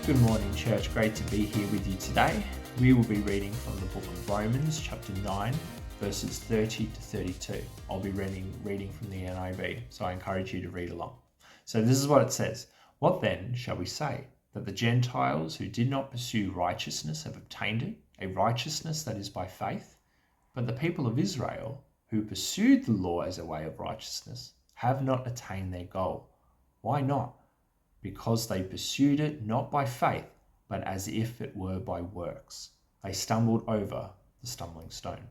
Good morning, church. Great to be here with you today. We will be reading from the book of Romans, chapter 9, verses 30 to 32. I'll be reading from the NIV, so I encourage you to read along. So this is what it says. What then shall we say? That the Gentiles who did not pursue righteousness have obtained it, a righteousness that is by faith? But the people of Israel, who pursued the law as a way of righteousness, have not attained their goal. Why not? Because they pursued it not by faith, but as if it were by works. They stumbled over the stumbling stone.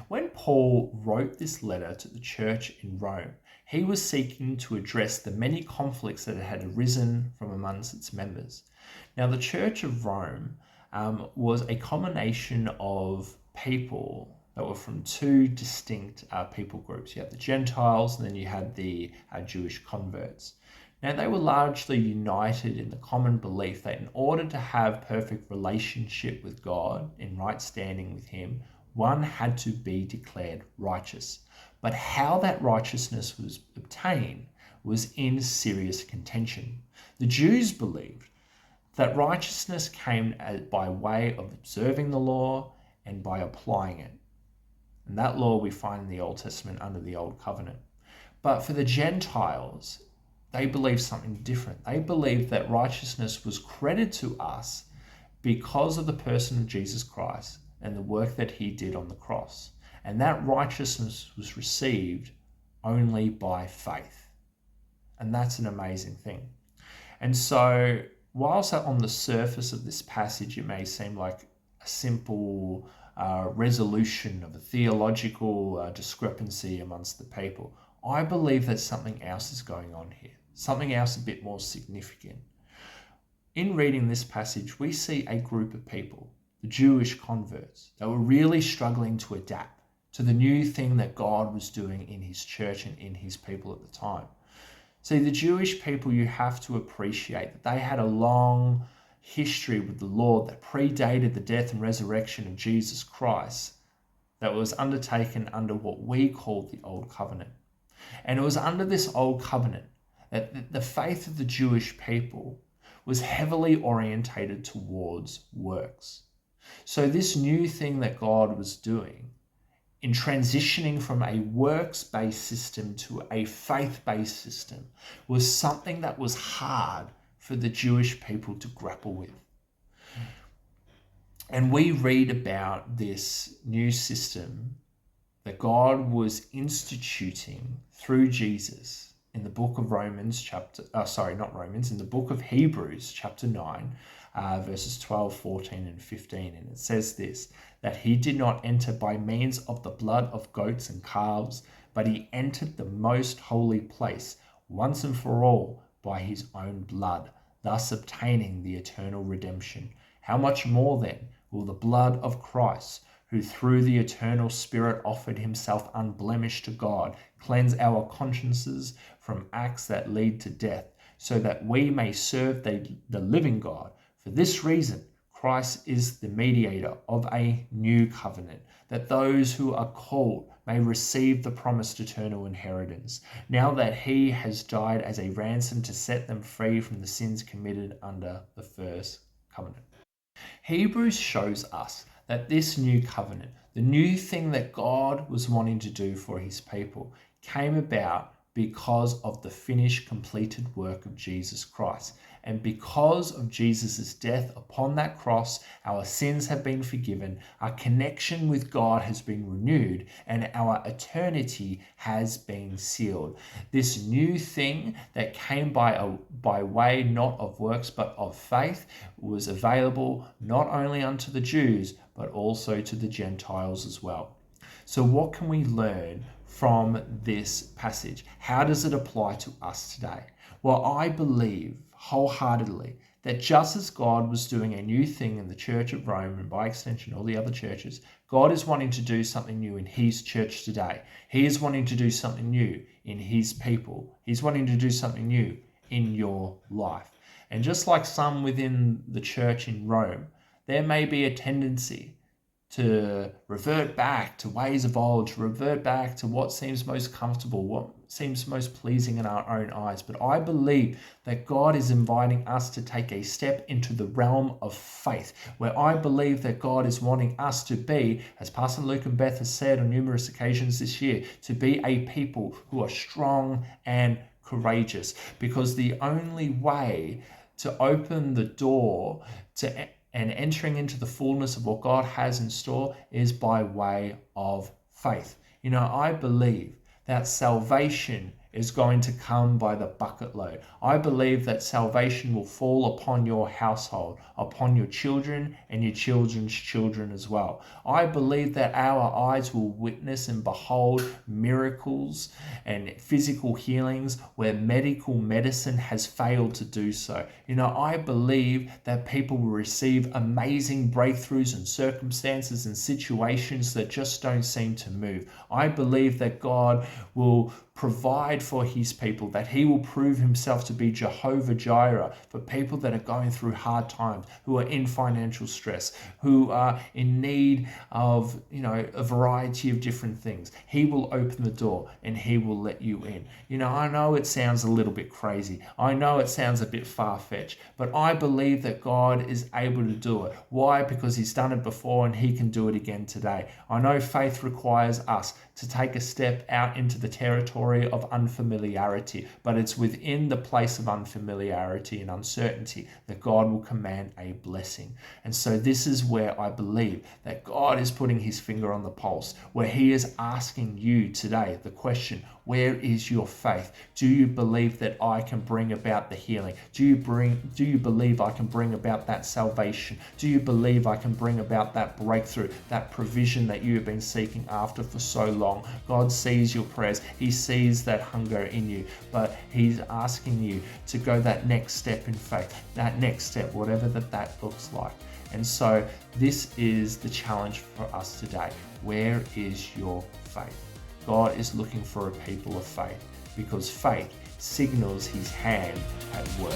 When Paul wrote this letter to the church in Rome, he was seeking to address the many conflicts that had arisen from amongst its members. Now, the church of Rome was a combination of people that were from two distinct people groups. You had the Gentiles, and then you had the Jewish converts. Now, they were largely united in the common belief that in order to have perfect relationship with God, in right standing with Him, one had to be declared righteous. But how that righteousness was obtained was in serious contention. The Jews believed that righteousness came by way of observing the law and by applying it. And that law we find in the Old Testament under the Old Covenant. But for the Gentiles, they believed something different. They believed that righteousness was credited to us because of the person of Jesus Christ and the work that He did on the cross. And that righteousness was received only by faith. And that's an amazing thing. And so, whilst on the surface of this passage, it may seem like a simple resolution of a theological discrepancy amongst the people, I believe that something else is going on here. Something else a bit more significant. In reading this passage, we see a group of people, the Jewish converts, that were really struggling to adapt to the new thing that God was doing in His church and in His people at the time. See, the Jewish people, you have to appreciate that they had a long history with the Lord that predated the death and resurrection of Jesus Christ, that was undertaken under what we call the Old Covenant. And it was under this Old Covenant that the faith of the Jewish people was heavily orientated towards works. So this new thing that God was doing in transitioning from a works-based system to a faith-based system was something that was hard for the Jewish people to grapple with. And we read about this new system that God was instituting through Jesus in the book of in the book of Hebrews, chapter 9, verses 12, 14, and 15. And it says this, that He did not enter by means of the blood of goats and calves, but He entered the most holy place once and for all by His own blood, thus obtaining the eternal redemption. How much more then will the blood of Christ, who through the eternal Spirit offered Himself unblemished to God, cleanse our consciences from acts that lead to death, so that we may serve the living God. For this reason, Christ is the mediator of a new covenant, that those who are called may receive the promised eternal inheritance, now that He has died as a ransom to set them free from the sins committed under the first covenant. Hebrews shows us that this new covenant, the new thing that God was wanting to do for His people, came about because of the finished, completed work of Jesus Christ. And because of Jesus' death upon that cross, our sins have been forgiven, our connection with God has been renewed, and our eternity has been sealed. This new thing that came by way not of works but of faith was available not only unto the Jews but also to the Gentiles as well. So what can we learn from this passage? How does it apply to us today? Well, I believe wholeheartedly that just as God was doing a new thing in the Church of Rome, and by extension all the other churches, God is wanting to do something new in His church today. He is wanting to do something new in His people. He's wanting to do something new in your life. And just like some within the church in Rome, there may be a tendency to revert back to ways of old, to revert back to what seems most comfortable, what seems most pleasing in our own eyes. But I believe that God is inviting us to take a step into the realm of faith, where I believe that God is wanting us to be, as Pastor Luke and Beth has said on numerous occasions this year, to be a people who are strong and courageous. Because the only way to open the door and entering into the fullness of what God has in store is by way of faith. You know, I believe that salvation is going to come by the bucket load. I believe that salvation will fall upon your household, upon your children and your children's children as well. I believe that our eyes will witness and behold miracles and physical healings where medical medicine has failed to do so. You know, I believe that people will receive amazing breakthroughs in circumstances and situations that just don't seem to move. I believe that God will provide for his people, that he will prove himself to be Jehovah Jireh for people that are going through hard times, who are in financial stress, who are in need of, a variety of different things. He will open the door and he will let you in. I know it sounds a little bit crazy. I know it sounds a bit far-fetched, but I believe that God is able to do it. Why? Because he's done it before and he can do it again today. I know faith requires us to take a step out into the territory of unfamiliarity, but it's within the place of unfamiliarity and uncertainty that God will command a blessing. And so this is where I believe that God is putting his finger on the pulse, where he is asking you today the question, where is your faith? Do you believe that I can bring about the healing? Do you believe I can bring about that salvation? Do you believe I can bring about that breakthrough, that provision that you have been seeking after for so long? God sees your prayers. He sees that hunger in you, but he's asking you to go that next step in faith, that next step, whatever that looks like. And so this is the challenge for us today. Where is your faith? God is looking for a people of faith, because faith signals his hand at work.